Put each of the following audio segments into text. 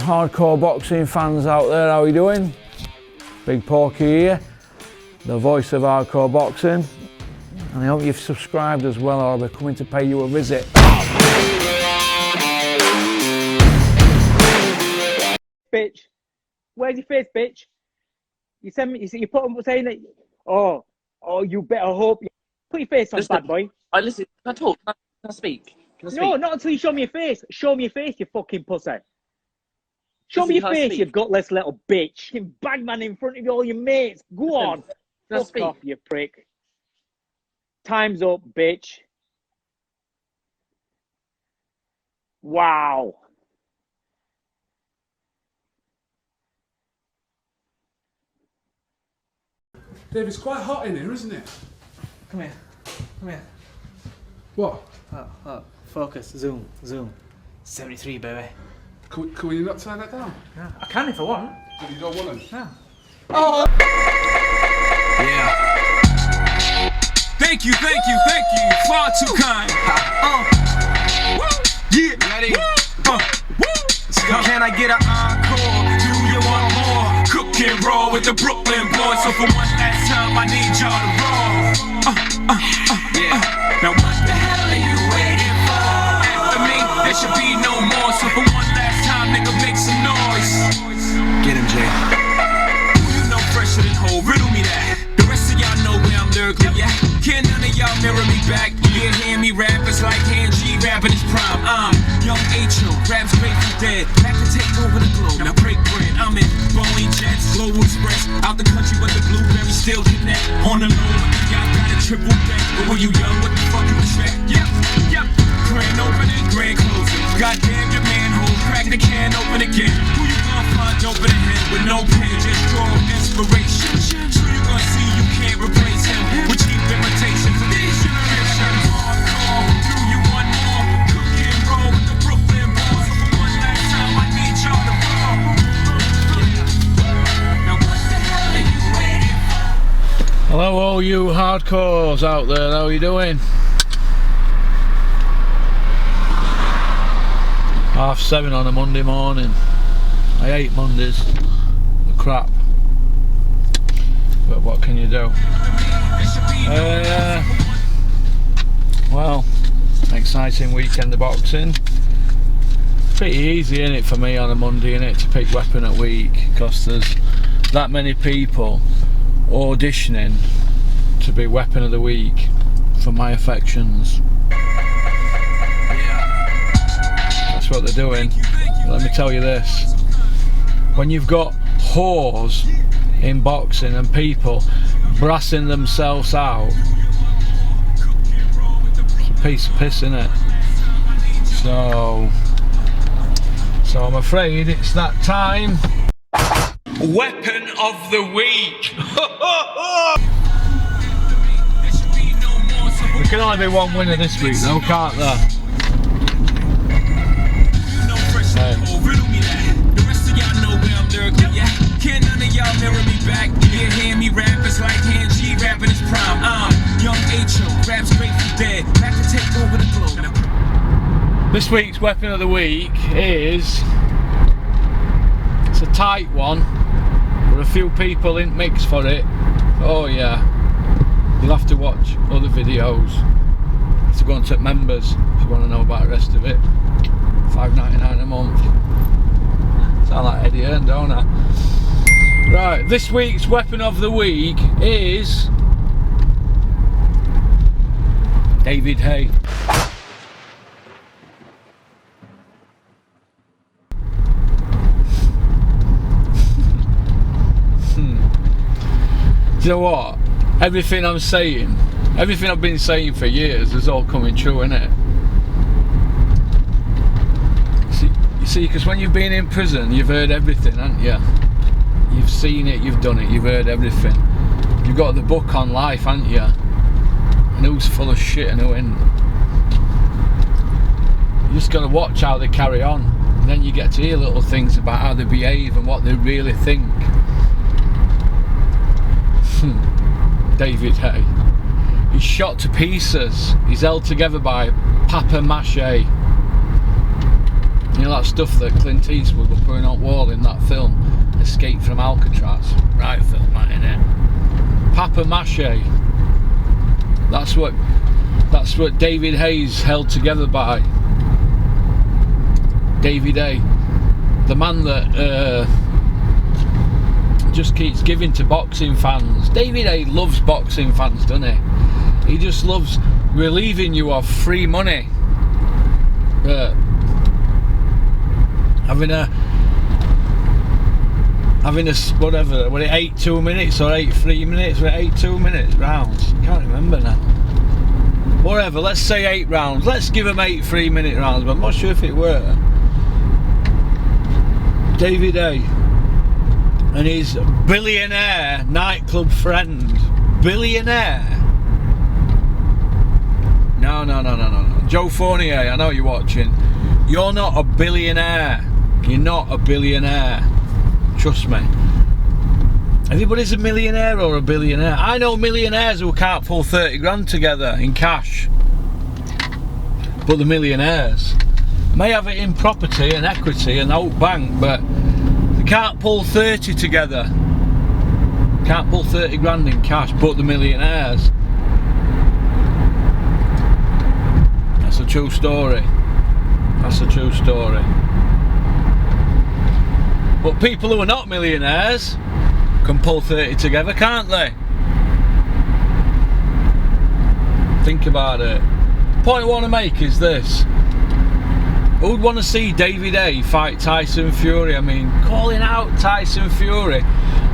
hardcore boxing fans out there, how are you doing? Big Porky here, the voice of hardcore boxing, and I hope you've subscribed as well, or I'll be coming to pay you a visit. Bitch, where's your face, bitch? You send me, you put on saying that, oh, you better hope you put your face on, Listen, bad boy. Listen, can I talk? Can I speak? Can I speak? No, not until you show me your face. Show me your face, you fucking pussy. Show me your face, you gutless little bitch. You bagman in front of all your mates. Go on. Fuck off, you prick. Time's up, bitch. Wow. Dave, it's quite hot in here, isn't it? Come here. Come here. What? Oh, focus. Zoom. 73, baby. Can we not turn that down? Yeah, I can if I want. But you don't want to? No. Oh! Yeah. Thank you. Far too kind. Yeah. Ready? Can I get an encore? Do you want more? Cook and roll with the Brooklyn boys. So for one last time, I need y'all to roll. Yeah. Now what the hell are you waiting for? After me, there should be no more. So for one last time, nigga, make some noise. Get him, Jay. Who you know fresher than whole? Riddle me that. The rest of y'all know where I'm lyrically at. Can none of y'all mirror me back? You hear me rap, it's like hand G rapping his prime. I'm young H.O., raps Grateful Dead. Back to take over the globe, now break bread. I'm in Boeing Jets, Global Express. Out the country, but the blueberries still connect. On the low, y'all got a triple deck. But when you young, what the fuck you expect? Yep. Grand opening, grand closing. Goddamn your manhole, crack the can open again. Who you gonna find open ahead with no pen? Just draw inspiration. So you gonna see you can't replace him with cheap imitation for these generations. Hardcore, do you want more? Cook and roll with the Brooklyn boys. So for one last time, I need y'all to roll. Now what the hell are you waiting for? Hello all you hardcores out there, how are you doing? 7:30 on a Monday morning. I hate Mondays, they're crap, but what can you do? Well, exciting weekend of boxing. Pretty easy innit for me on a Monday innit to pick weapon of the week, because there's that many people auditioning to be weapon of the week for my affections. That's what they're doing. Let me tell you this, when you've got whores in boxing and people brassing themselves out, it's a piece of piss, innit? So I'm afraid it's that time. Weapon of the week. There can only be one winner this week though, can't there? The rest of y'all know where I'm lyrically at. Can none of y'all mirror me back? You hear me rap, it's like hand G rapping his prime. I'm young H.O., raps Grateful Dead. Back to take over the globe. This week's weapon of the week is, it's a tight one. There are a few people in mix for it. Oh yeah, you'll have to watch other videos. You have to go and take members if you want to know about the rest of it. $5.99 a month. Sound like Eddie Hearn, don't I? Right, this week's weapon of the week is David Haye. Do you know what? Everything I'm saying, everything I've been saying for years is all coming true, innit? See, because when you've been in prison, you've heard everything, haven't you? You've seen it, you've done it, you've heard everything. You've got the book on life, haven't you? And who's full of shit and who isn't. You just got to watch how they carry on. And then you get to hear little things about how they behave and what they really think. David Haye. He's shot to pieces. He's held together by papier-mâché. You know that stuff that Clint Eastwood were putting on wall in that film, Escape from Alcatraz. Right film, that, innit? Papa Mache. That's what David Hayes held together by. David A, the man that just keeps giving to boxing fans. David A loves boxing fans, doesn't he? He just loves relieving you of free money. Having a whatever, were it 8 2 minutes or 8 3 minutes? Were it 8 2 minutes rounds? Can't remember now. Whatever, let's say 8 rounds. Let's give them 8 3-minute rounds, but I'm not sure if it were. David A and his billionaire nightclub friend. Billionaire? No. Joe Fournier, I know you're watching. You're not a billionaire. You're not a billionaire. Trust me. Everybody's a millionaire or a billionaire. I know millionaires who can't pull 30 grand together in cash. But the millionaires may have it in property and equity and old bank, but they can't pull 30 together. Can't pull 30 grand in cash, but the millionaires. That's a true story. That's a true story. But people who are not millionaires can pull 30 together, can't they? Think about it. The point I want to make is this. Who'd want to see David A fight Tyson Fury? I mean, calling out Tyson Fury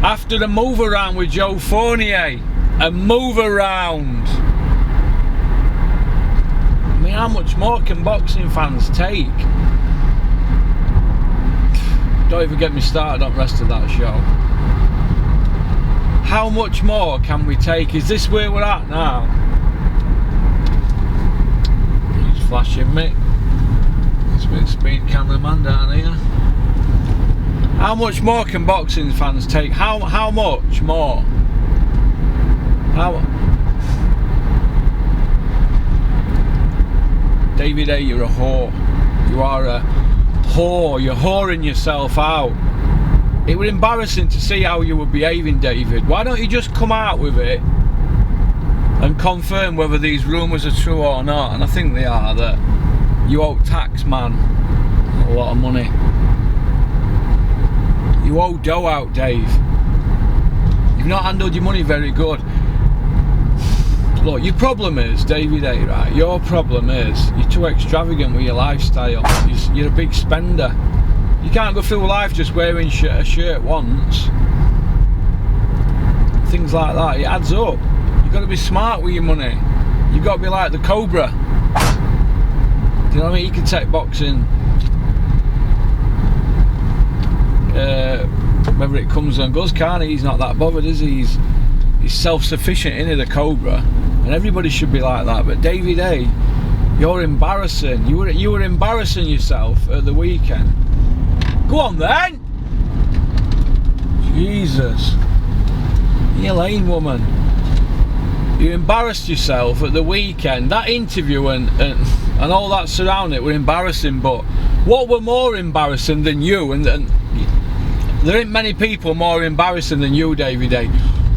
after the move around with Joe Fournier. A move around. I mean, how much more can boxing fans take? Don't even get me started on the rest of that show. How much more can we take? Is this where we're at now? He's flashing me. This big speed cameraman down here. How much more can boxing fans take? How much more? David A, you're a whore. You are a whore. You're whoring yourself out. It was embarrassing to see how you were behaving, David. Why don't you just come out with it and confirm whether these rumours are true or not? And I think they are, that you owe tax man a lot of money. You owe dough out, Dave. You've not handled your money very good. Look, your problem is, David A, right? Your problem is you're too extravagant with your lifestyle. You're a big spender. You can't go through life just wearing a shirt once. Things like that, it adds up. You've got to be smart with your money. You've got to be like the Cobra. Do you know what I mean? He can take boxing, whether it comes and goes, can't he? He's not that bothered, is he? He's self-sufficient, isn't he, the Cobra? And everybody should be like that. But David A, you're embarrassing. You were embarrassing yourself at the weekend. Go on then! Jesus. You lame woman. You embarrassed yourself at the weekend. That interview and all that surrounding it were embarrassing, but what were more embarrassing than you, and there ain't many people more embarrassing than you, David A.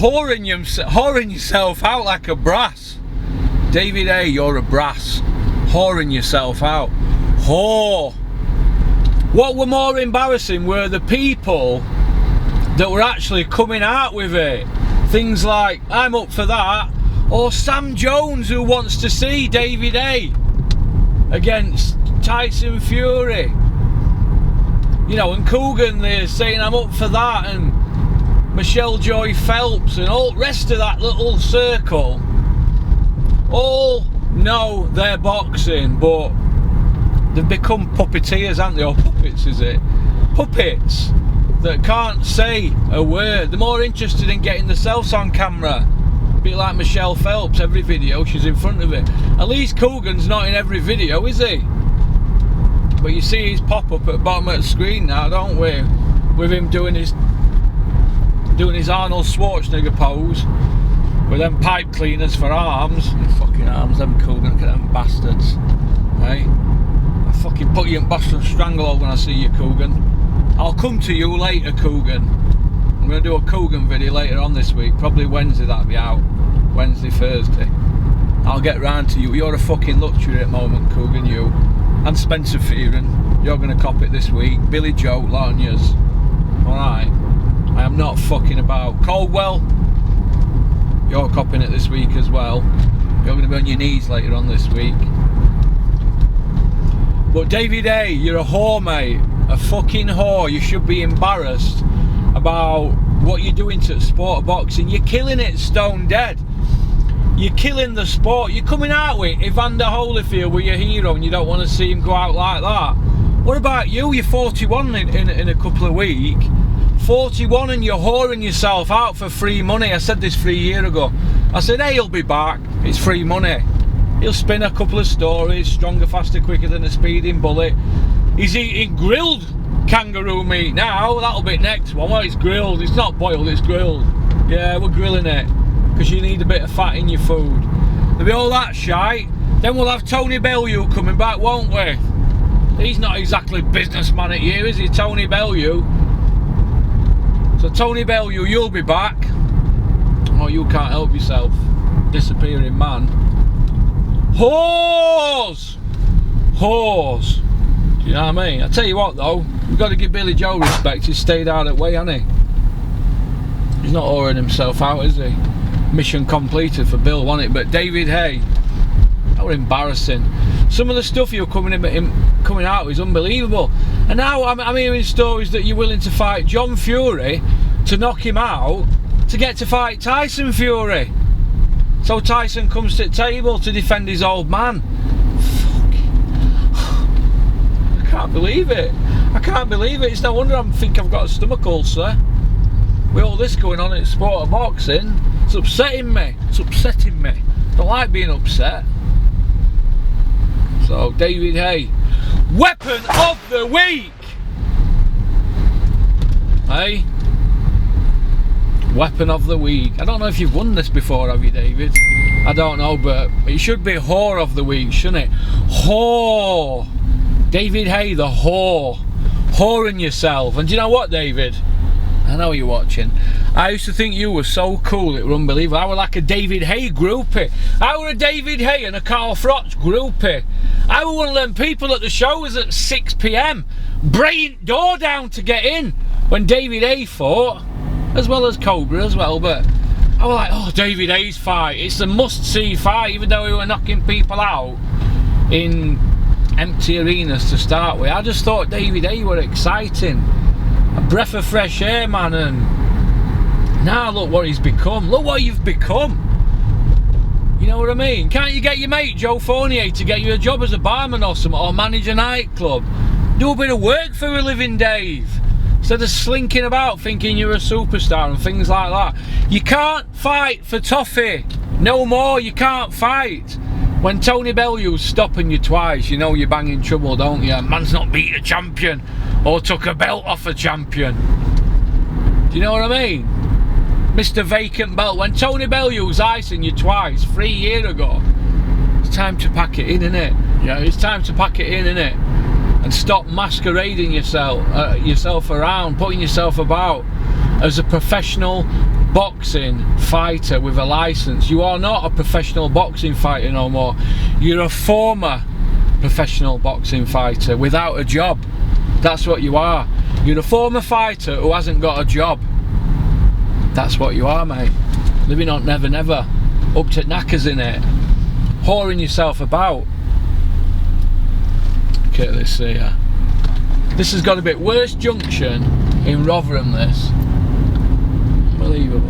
Whoring yourself out like a brass. David A, you're a brass. Whoring yourself out. Whore. What were more embarrassing were the people that were actually coming out with it. Things like, I'm up for that, or Sam Jones, who wants to see David A against Tyson Fury. You know, and Coogan, they're saying I'm up for that, and Michelle Joy Phelps and all the rest of that little circle all know they're boxing, but they've become puppeteers, haven't they? Or puppets, is it? Puppets that can't say a word. They're more interested in getting themselves on camera. A bit like Michelle Phelps, every video she's in front of it. At least Coogan's not in every video, is he? But you see his pop-up at the bottom of the screen now, don't we? With him doing his Arnold Schwarzenegger pose with them pipe cleaners for arms. Fucking arms, them Coogan, look at them bastards. Hey? I fucking put you in Boston Stranglehold when I see you, Coogan. I'll come to you later, Coogan. I'm going to do a Coogan video later on this week, probably Wednesday that'll be out. Wednesday, Thursday. I'll get round to you. You're a fucking luxury at the moment, Coogan, you. And Spencer Fearon. You're going to cop it this week. Billy Joe, lot on yours. Alright. I am not fucking about. Caldwell, you're copping it this week as well. You're going to be on your knees later on this week. But David Haye, you're a whore, mate. A fucking whore. You should be embarrassed about what you're doing to the sport of boxing. You're killing it stone dead. You're killing the sport. You're coming out with Evander Holyfield with your hero and you don't want to see him go out like that. What about you? You're 41 in a couple of weeks. 41 and you're whoring yourself out for free money. I said this 3 years ago. I said, hey, he'll be back. It's free money. He'll spin a couple of stories. Stronger, faster, quicker than a speeding bullet. He's eating grilled kangaroo meat now. That'll be next one. Well, it's grilled. It's not boiled, it's grilled. Yeah, we're grilling it. Because you need a bit of fat in your food. There'll be all that shite. Then we'll have Tony Bellew coming back, won't we? He's not exactly businessman at you, is he, Tony Bellew? So Tony Bellew, you'll be back. Oh, you can't help yourself. Disappearing man. Whores! Whores! Do you know what I mean? I tell you what though, we've got to give Billy Joe respect. He's stayed out of the way, hasn't he? He's not whoring himself out, is he? Mission completed for Bill, wasn't it? But David Haye, that was embarrassing. Some of the stuff you're coming out is unbelievable. And now I'm hearing stories that you're willing to fight John Fury to knock him out to get to fight Tyson Fury. So Tyson comes to the table to defend his old man. I can't believe it. I can't believe it. It's no wonder I think I've got a stomach ulcer. With all this going on in the sport of boxing, it's upsetting me. It's upsetting me. I don't like being upset. So David Haye, weapon of the week. Hey, weapon of the week. I don't know if you've won this before, have you, David? I don't know, but it should be whore of the week, shouldn't it? Whore. David Haye, the whore. Whoring yourself. And do you know what, David? I know you're watching. I used to think you were so cool, it was unbelievable. I was like a David Haye groupie. I was a David Haye and a Carl Froch groupie. I was one of them people at the shows at 6 PM, breaking door down to get in when David Haye fought, as well as Cobra as well. But I was like, oh, David Haye's fight, it's a must-see fight, even though we were knocking people out in empty arenas to start with. I just thought David Haye were exciting. A breath of fresh air, man, and now look what he's become. Look what you've become. You know what I mean? Can't you get your mate Joe Fournier to get you a job as a barman or something, or manage a nightclub? Do a bit of work for a living, Dave, instead of slinking about thinking you're a superstar and things like that. You can't fight for toffee. No more, you can't fight. When Tony Bellew's stopping you twice, you know you're banging trouble, don't you? Man's not beat a champion or took a belt off a champion. Do you know what I mean? Mr. Vacant Belt. When Tony Bellew's icing you twice 3 years ago, it's time to pack it in, innit? Yeah, it's time to pack it in, innit? And stop masquerading yourself around, putting yourself about as a professional boxing fighter with a license. You are not a professional boxing fighter no more. You're a former professional boxing fighter without a job. That's what you are. You're a former fighter who hasn't got a job. That's what you are, mate. Living on Never Never, up to knackers in it, whoring yourself about. Okay, let's see here. This has got a bit worse junction in Rotherham, this. Unbelievable.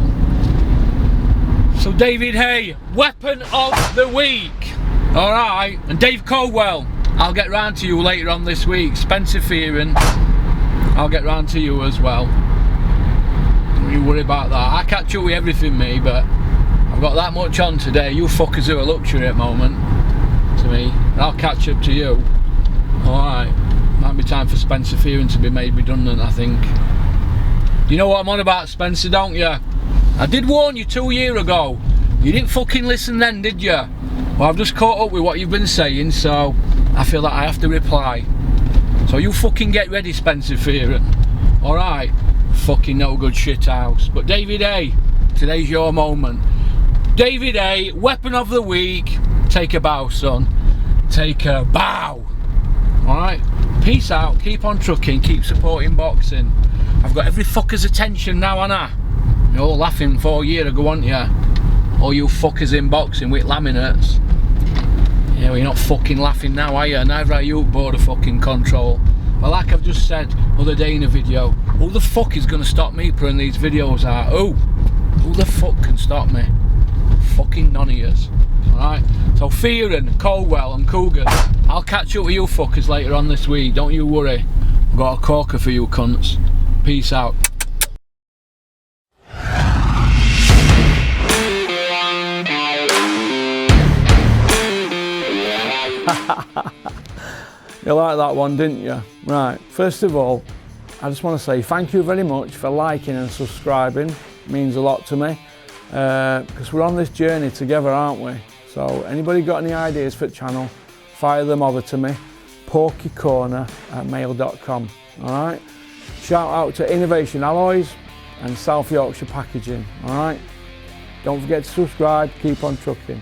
So David Haye, weapon of the week. Alright, and Dave Caldwell, I'll get round to you later on this week. Spencer Fearon, I'll get round to you as well. Don't you worry about that. I catch up with everything, me, but I've got that much on today. You fuckers are a luxury at the moment to me, and I'll catch up to you. Alright, might be time for Spencer Fearon to be made redundant, I think. You know what I'm on about, Spencer, don't you? I did warn you 2 years ago. You didn't fucking listen then, did you? Well, I've just caught up with what you've been saying, so I feel that I have to reply. So you fucking get ready, Spencer Fearon. Alright? Fucking no good shit house. But David Haye, today's your moment. David Haye, weapon of the week. Take a bow, son. Take a bow. Alright? Peace out. Keep on trucking. Keep supporting boxing. I've got every fucker's attention now, Anna. You're all laughing 4 years ago, aren't you? All you fuckers in boxing with laminates. Yeah, well, you're not fucking laughing now, are you? Neither are you, border fucking control. Well, like I've just said other day in a video, who the fuck is going to stop me putting these videos out? Who the fuck can stop me? Fucking none of yous. Alright? So Fearon, Colwell and Coogan, I'll catch up with you fuckers later on this week. Don't you worry. I've got a corker for you cunts. Peace out. You like that one, didn't you? Right, first of all, I just want to say thank you very much for liking and subscribing. It means a lot to me, because we're on this journey together, aren't we? So anybody got any ideas for the channel, fire them over to me, porkycorner@mail.com. Alright? Shout out to Innovation Alloys and South Yorkshire Packaging. Alright? Don't forget to subscribe, keep on trucking.